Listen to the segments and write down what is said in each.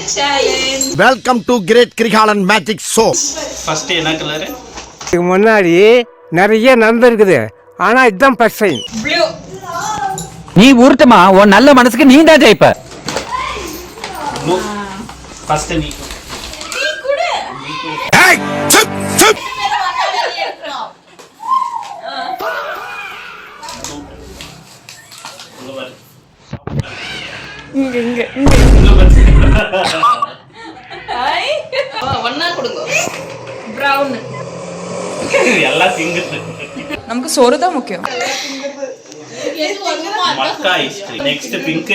Welcome to great Kirikalan magic show. First என்ன colour? இதுக்கு முன்னாடி நிறைய நடந்திருக்குது, ஆனா இதுதான் ஃபர்ஸ்ட் டைம். நீ ஊர்ட்டமா, உன் நல்ல மனசுக்கு நீ தான் ஜெயிப்ப. ப்ளூ. ஃபர்ஸ்ட் நீ குடு. ஏய் சுப் சுப். இங்க ஐ ஒண்ணா கொடுங்க. பிரவுன். எல்லாம் திங்கு. நமக்கு சோறு தான் முக்கியம். மக்கா ஹிஸ்டரி. Next pink.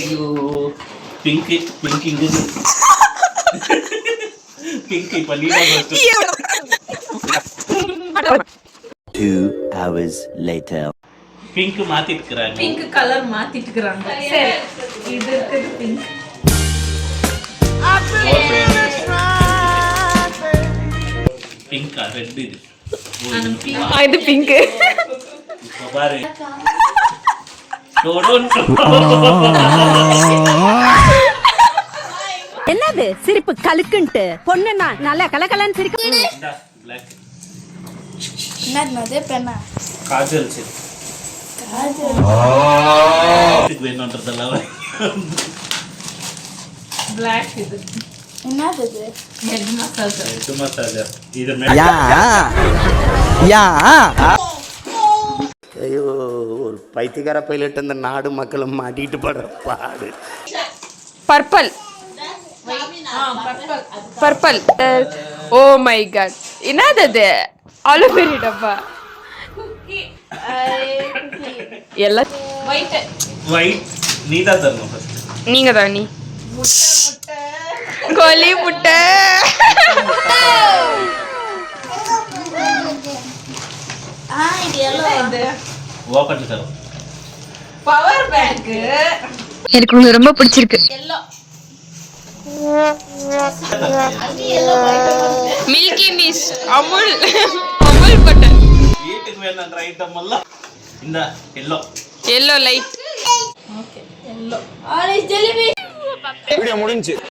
ஐயோ பிங்க் இங்க. பிங்க் இப்ப நீடா போட்டு. 2 hours later. பிங்க் மாத்திட்டுக்கறாங்க. பிங்க் கலர் மாத்திட்டுக்கறாங்க. சரி இது இருக்குது பிங்க். பிங்க் ரெட் இது. இது பிங்க். பாரு. டோடோன். என்னது சிரிப்பு கலுக்குன்ட்டு பொண்ணுனா நல்லா கலகலன்னு சிரிக்கு. Black. என்னது பெண்ணா? காஜல் சரி. காஜல். இதுக்கு வேணும்ன்றதெல்லாம். பிளாக் இது. என்னது இது? Head massage. இது மசாஜா. இது யா ஐயோ, ஒரு பைத்தியக்கார பைலட் அந்த நாடு மக்களும் மாட்டிட்டு படுற பாடு. Purple. Purple. Oh my God, என்னது இது? அலுமினி டப்பா. எல்லாம் ஒயிட். நீதா தரணும் ஃபர்ஸ்ட். நீங்க தான். நீ கோழி முட்டை. இது எல்லோ. ஓபன் தரோம். Power bank. எனக்கு உங்களுக்கு ரொம்ப பிடிச்சிருக்கு. Yellow. Milky Mist. Amul. Amul butter. வீட்டுக்கு வேணும்ன்ற ஐட்டம் எல்லாம் இந்த yellow light. Okay yellow. Orange jalebi. Video முடிஞ்சு.